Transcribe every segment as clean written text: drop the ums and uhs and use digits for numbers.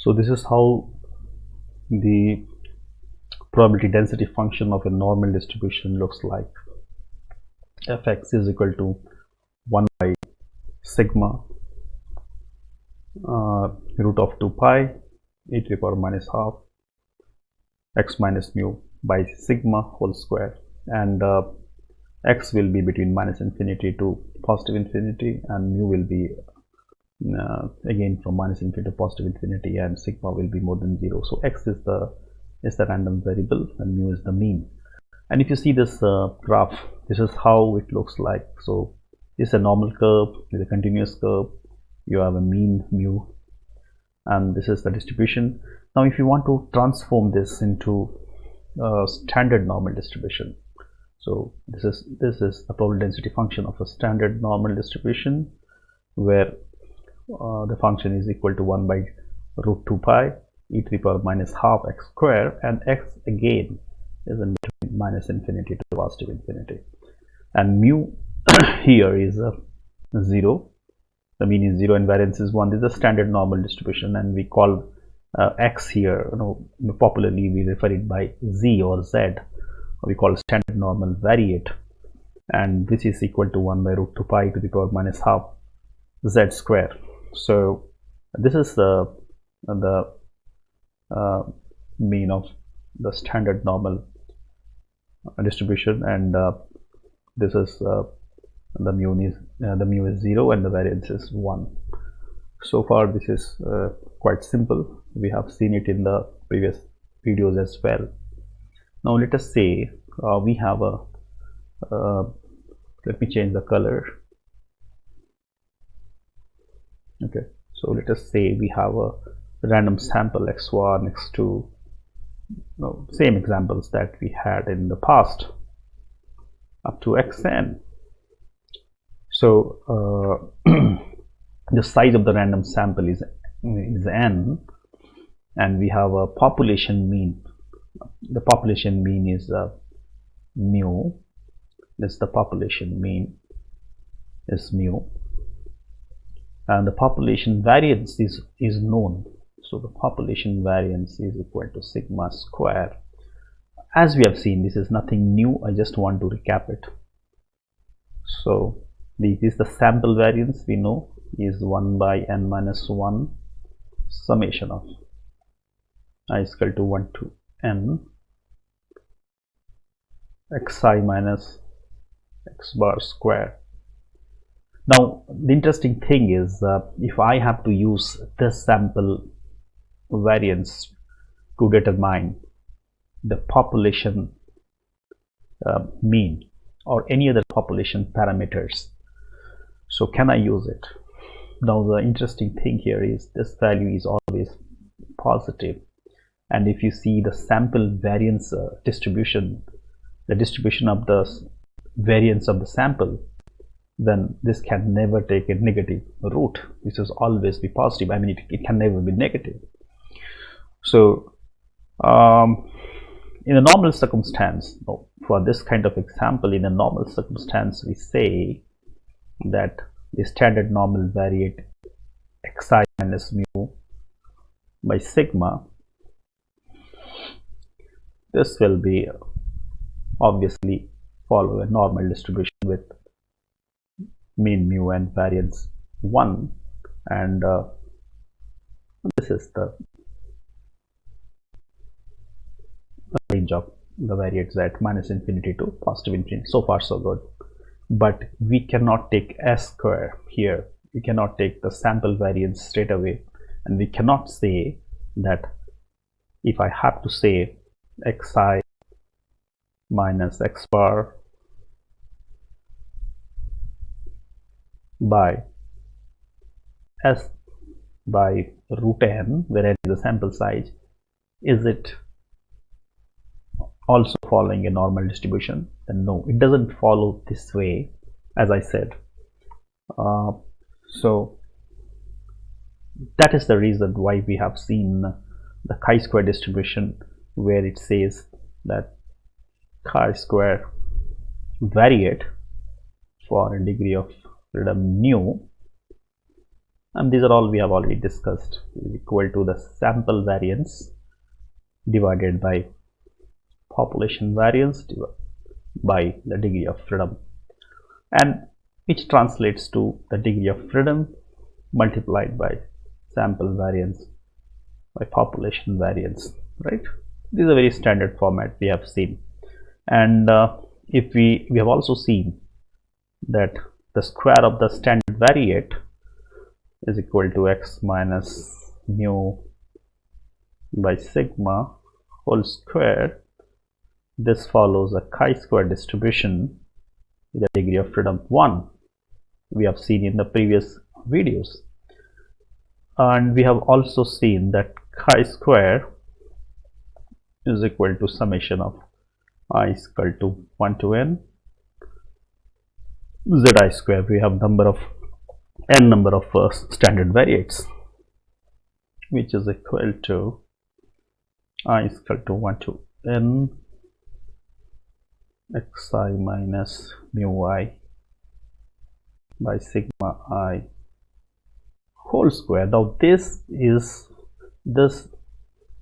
So this is how the probability density function of a normal distribution looks like. Fx is equal to 1 by sigma root of 2 pi e to the power minus half x minus mu by sigma whole square, and x will be between minus infinity to positive infinity, and mu will be again from minus infinity to positive infinity, and sigma will be more than 0. So x is the random variable and mu is the mean. And if you see this graph, this is how it looks like. So this is a normal curve, this is a continuous curve, you have a mean mu, and this is the distribution. Now if you want to transform this into a standard normal distribution, so this is the probability density function of a standard normal distribution, where the function is equal to 1 by root 2 pi e to the power minus half x square, and x again is in between minus infinity to positive infinity, and mu here is 0, the mean is 0 and variance is 1. This is a standard normal distribution, and we call x here, popularly we refer it by z or z, we call standard normal variate, and this is equal to 1 by root 2 pi to the power minus half z square. So this is the mean of the standard normal distribution, and this is the mu is 0 and the variance is 1. So far this is quite simple. We have seen it in the previous videos as well. Now let us say we have a let me change the color. Okay, so let us say we have a random sample x1, x2, same examples that we had in the past up to xn. So the size of the random sample is n, and we have a population mean. The population mean is mu. That's the population mean is mu, and the population variance is known. So the population variance is equal to sigma square. As we have seen, this is nothing new. I just want to recap it. So this is the sample variance, we know is 1 by n minus 1 summation of I is equal to 1 to n xi minus x bar square. Now the interesting thing is if I have to use this sample variance to determine the population mean or any other population parameters, so can I use it? Now the interesting thing here is this value is always positive, and if you see the sample variance distribution, the distribution of the variance of the sample, then this can never take a negative root. This will always be positive. I mean, it can never be negative. So in a normal circumstance, for this kind of example, in a normal circumstance, we say that the standard normal variate xi minus mu by sigma. This will be obviously follow a normal distribution with mean mu and variance 1, and this is the range of the variates at minus infinity to positive infinity. So far so good, but we cannot take s square here. We cannot take the sample variance straight away, and we cannot say that if I have to say xi minus x bar by s by root n, where n is the sample size, is it also following a normal distribution? Then no, it doesn't follow this way, as I said. So that is the reason why we have seen the chi-square distribution, where it says that chi-square variate for a degree of freedom nu and these are all we have already discussed, is equal to the sample variance divided by population variance by the degree of freedom, and which translates to the degree of freedom multiplied by sample variance by population variance, right? This is a very standard format we have seen. And if we have also seen that the square of the standard variate is equal to x minus mu by sigma whole square. This follows a chi-square distribution with a degree of freedom 1. We have seen in the previous videos, and we have also seen that chi-square is equal to summation of I is equal to 1 to n zi square. We have number of n number of standard variates, which is equal to I is equal to 1 to n xi minus mu I by sigma I whole square. Now this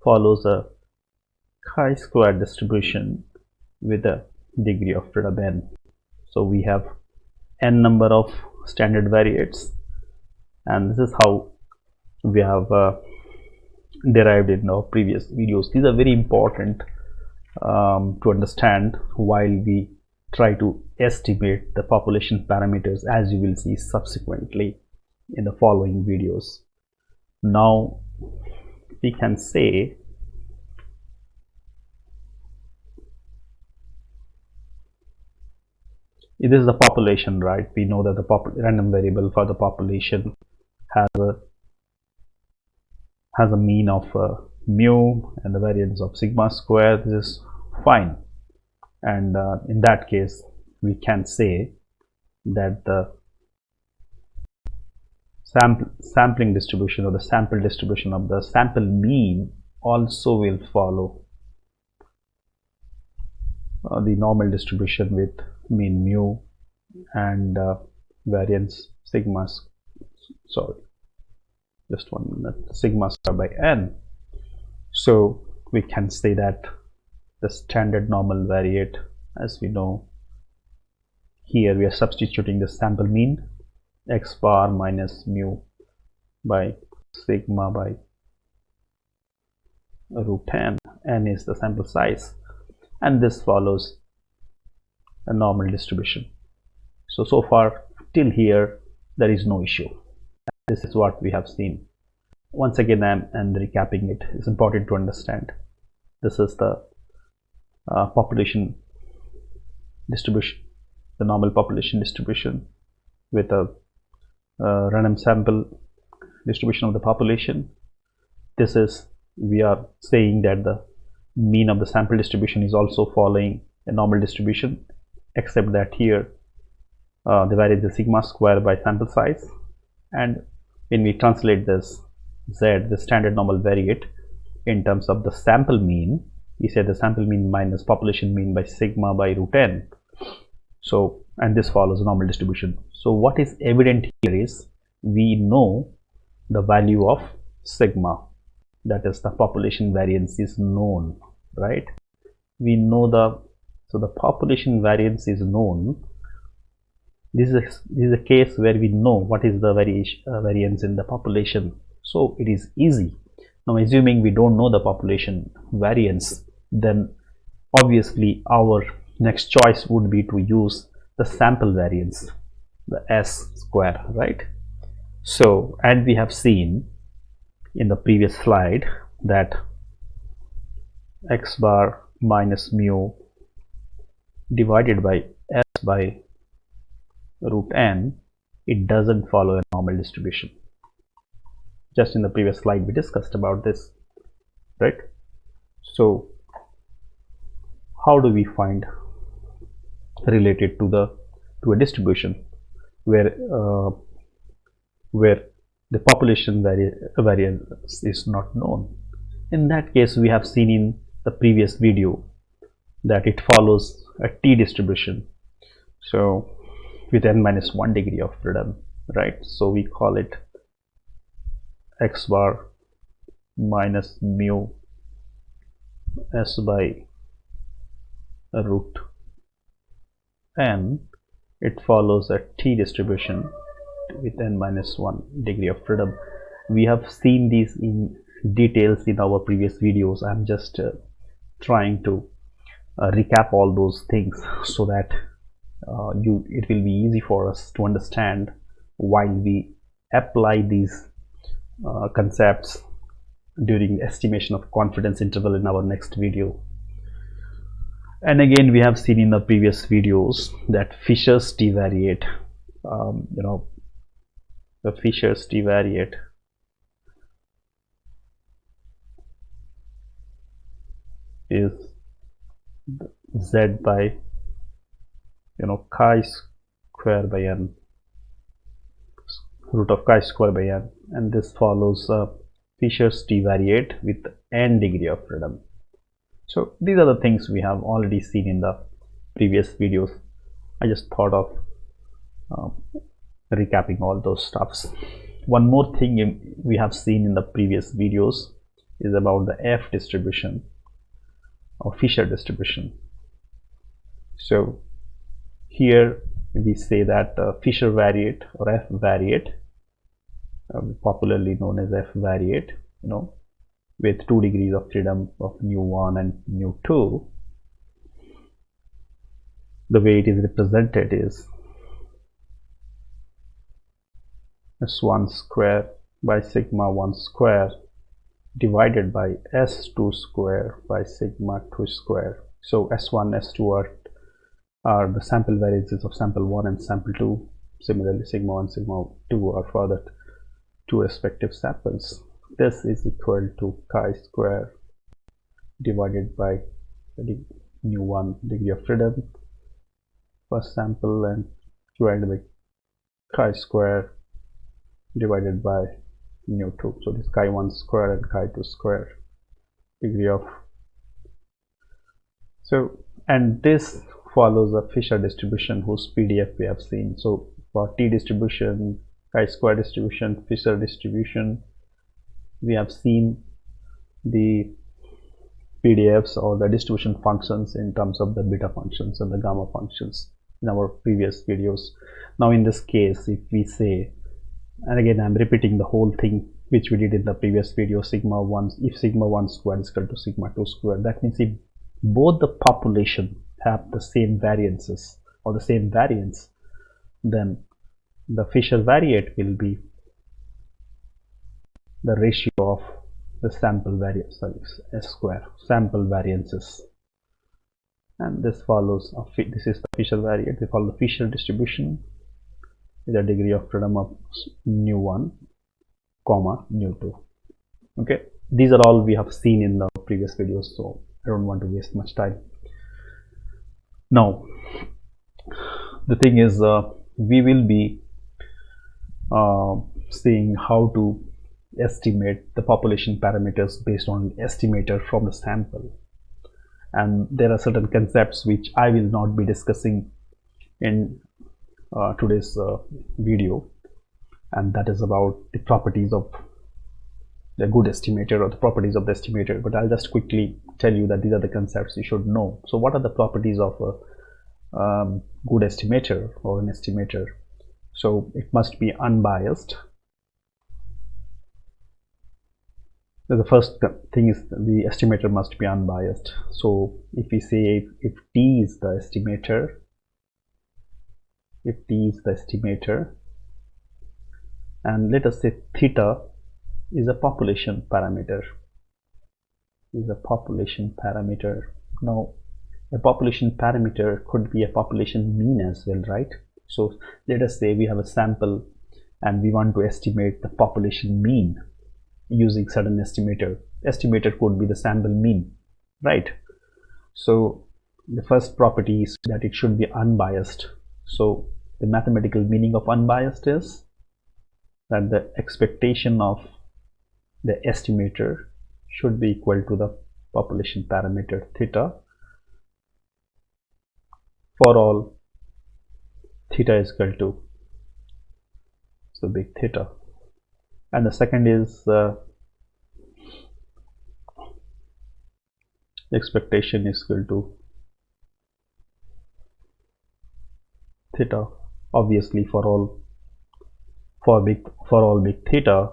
follows a chi-square distribution with a degree of freedom n. So we have n number of standard variates, and this is how we have derived in our previous videos. These are very important to understand while we try to estimate the population parameters, as you will see subsequently in the following videos. Now we can say this is the population, right? We know that the random variable for the population has a mean of mu and the variance of sigma square. This is fine, and in that case we can say that the sampling distribution, or the sample distribution of the sample mean, also will follow the normal distribution with mean mu and variance sigma, just 1 minute, sigma square by n. So we can say that the standard normal variate, as we know, here we are substituting the sample mean x bar minus mu by sigma by root n is the sample size, and this follows a normal distribution. So far till here there is no issue. This is what we have seen. Once again I'm recapping it. It's important to understand this is the population distribution, the normal population distribution with a random sample distribution of the population. This is, we are saying that the mean of the sample distribution is also following a normal distribution, except that here the variance is sigma square by sample size, and when we translate this z, the standard normal variate, in terms of the sample mean, we say the sample mean minus population mean by sigma by root n. So, and this follows a normal distribution. So what is evident here is we know the value of sigma, that is the population variance is known, right? We know so the population variance is known. This is a case where we know what is the variance in the population, so it is easy. Now assuming we don't know the population variance, then obviously our next choice would be to use the sample variance, the s square, right? So, and we have seen in the previous slide that x bar minus mu divided by s by root n, it doesn't follow a normal distribution. Just in the previous slide we discussed about this, right? So how do we find related to a distribution where the population variance is not known? In that case, we have seen in the previous video that it follows a t distribution, so with n minus 1 degree of freedom, right? So we call it x bar minus mu s by root n. It follows a t distribution with n minus 1 degree of freedom. We have seen these in details in our previous videos. I'm just trying to recap all those things so that it will be easy for us to understand while we apply these concepts during the estimation of confidence interval in our next video. And again, we have seen in the previous videos that Fisher's t-variate, the Fisher's t-variate is z by chi square by n, root of chi square by n, and this follows Fisher's t-variate with n degree of freedom. So these are the things we have already seen in the previous videos. I just thought of recapping all those stuffs. One more thing we have seen in the previous videos is about the F distribution or Fisher distribution. So here we say that Fisher variate or F variate, popularly known as F variate, with 2 degrees of freedom of mu1 and mu2. The way it is represented is s1 square by sigma 1 square divided by s2 square by sigma 2 square. So s1, s2 are the sample variances of sample 1 and sample 2. Similarly, sigma 1, sigma 2 are for the 2 respective samples. This is equal to chi square divided by mu1 degree of freedom first sample and divided by chi square divided by mu2. So this chi 1 square and chi 2 square degree of. So, and this follows a Fisher distribution whose PDF we have seen. So for t distribution, chi square distribution, Fisher distribution, we have seen the PDFs or the distribution functions in terms of the beta functions and the gamma functions in our previous videos. Now in this case, if we say, and again I'm repeating the whole thing which we did in the previous video, sigma 1, if sigma 1 square is equal to sigma 2 square, that means if both the population have the same variances or the same variance, then the Fisher variate will be the ratio of the sample variance, s square, sample variances, and this follows this is the Fisher variate. We follow the Fisher distribution with a degree of freedom of mu1 comma mu2. Okay, these are all we have seen in the previous videos, so I don't want to waste much time. Now the thing is, we will be seeing how to estimate the population parameters based on estimator from the sample, and there are certain concepts which I will not be discussing in today's video, and that is about the properties of the good estimator or the properties of the estimator. But I'll just quickly tell you that these are the concepts you should know. So what are the properties of a good estimator or an estimator? So it must be unbiased. So the first thing is the estimator must be unbiased. So if we say if T is the estimator, and let us say theta is a population parameter, Now a population parameter could be a population mean as well, right? So let us say we have a sample and we want to estimate the population mean using certain estimator. Estimator could be the sample mean, right? So the first property is that it should be unbiased. So the mathematical meaning of unbiased is that the expectation of the estimator should be equal to the population parameter theta for all theta is equal to so big theta. and the second is expectation is equal to theta, obviously for all big theta,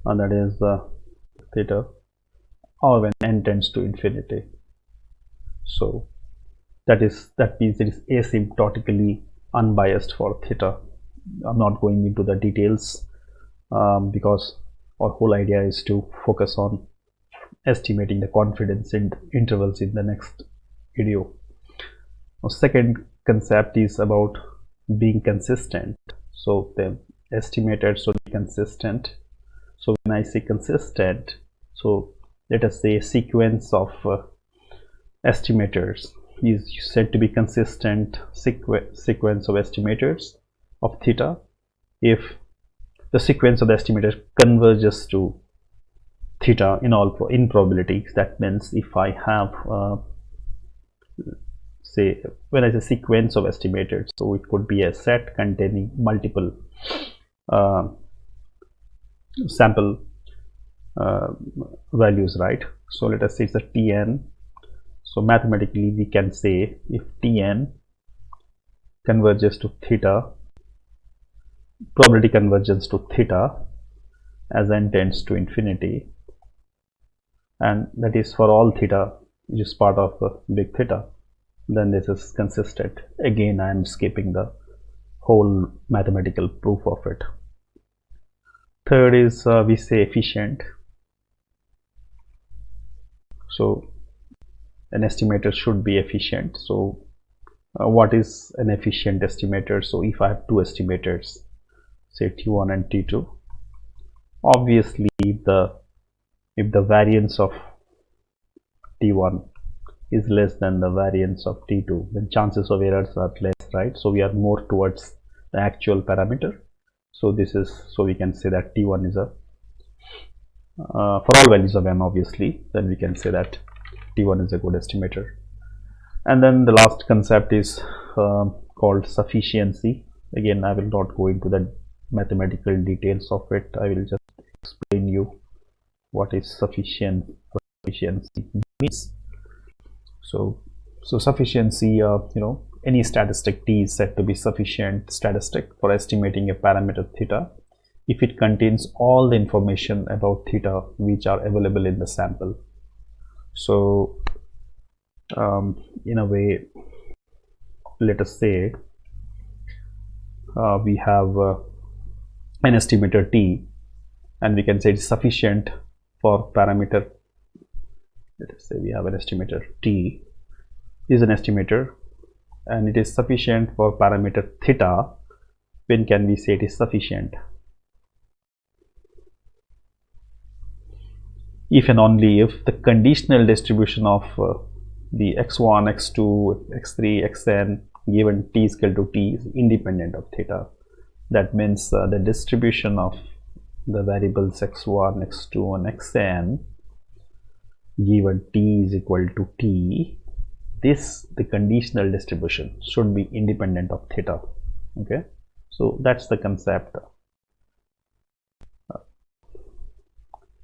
and that is theta, or when n tends to infinity. So that means it is asymptotically unbiased for theta. I'm not going into the details because our whole idea is to focus on estimating the confidence intervals in the next video. Now, second concept is about being consistent. So the estimator should be consistent. So when I say consistent, so let us say a sequence of estimators is said to be consistent sequence of estimators of theta if the sequence of the estimator converges to theta in probabilities. That means if I have say, when I say sequence of estimators, so it could be a set containing multiple sample values, right? So let us say it's a Tn. So mathematically we can say if Tn converges to theta, probability convergence to theta as n tends to infinity, and that is for all theta which is part of big theta, then this is consistent. Again, I am skipping the whole mathematical proof of it. Third is we say efficient. So an estimator should be efficient. So what is an efficient estimator? So if I have two estimators, say T1 and T2, obviously if the variance of T1 is less than the variance of T2, then chances of errors are less, right? So we are more towards the actual parameter. So this is, so we can say that T1 is a for all values of m, obviously, then we can say that T1 is a good estimator. And then the last concept is called sufficiency. Again, I will not go into the mathematical details of it. I will just explain you what is sufficiency means. So sufficiency, any statistic T is said to be sufficient statistic for estimating a parameter theta if it contains all the information about theta which are available in the sample. So in a way, let us say we have an estimator T, and we can say it's sufficient for parameter. Let us say we have an estimator T is an estimator and it is sufficient for parameter theta. When can we say it is sufficient? If and only if the conditional distribution of the x1, x2, x3, xn given t is equal to t is independent of theta. That means the distribution of the variables x1, x2 and xn given t is equal to t, the conditional distribution should be independent of theta. Okay, so that's the concept.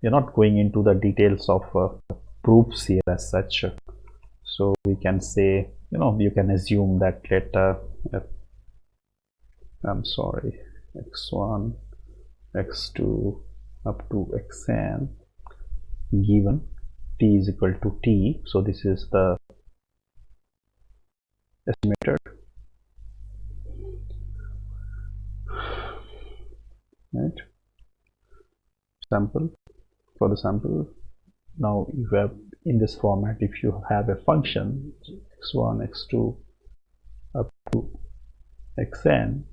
We're not going into the details of proofs here as such. So we can say, you can assume that x1, x2 up to xn given t is equal to t. So this is the estimator, right? Sample, for the sample. Now you have in this format, if you have a function x1, x2 up to xn,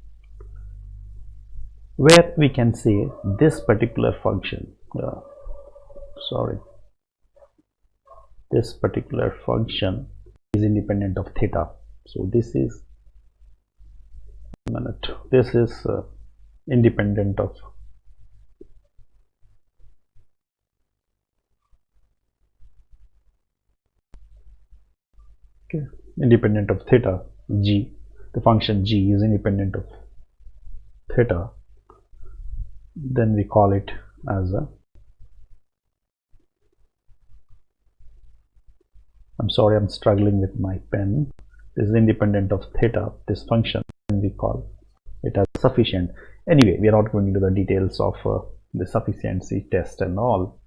where we can say this particular function, this particular function is independent of theta. So this is independent of independent of theta. G, the function g is independent of theta. Then we call it as a, I'm sorry, I'm struggling with my pen. This is independent of theta, this function, and we call it as sufficient. Anyway, we are not going into the details of the sufficiency test and all.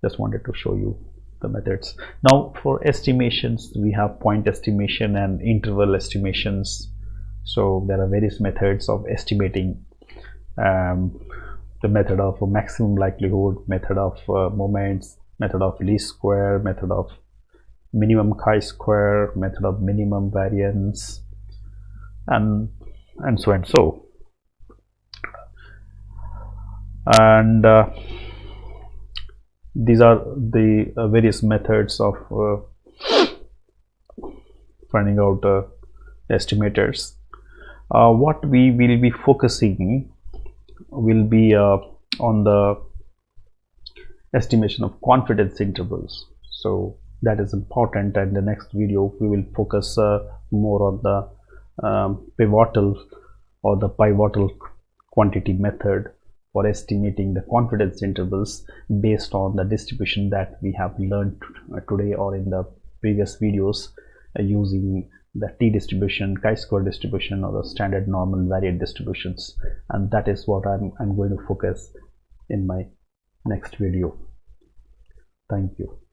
Just wanted to show you the methods. Now for estimations, we have point estimation and interval estimations. So there are various methods of estimating, the method of maximum likelihood, method of moments, method of least square, method of minimum chi-square, method of minimum variance, and so and so. And these are the various methods of finding out estimators. What we will be focusing will be on the estimation of confidence intervals. So that is important, and the next video we will focus more on the pivotal or the pivotal quantity method for estimating the confidence intervals based on the distribution that we have learned today or in the previous videos, using the t-distribution, chi-square distribution, or the standard normal variate distributions. And that is what I'm going to focus in my next video. Thank you.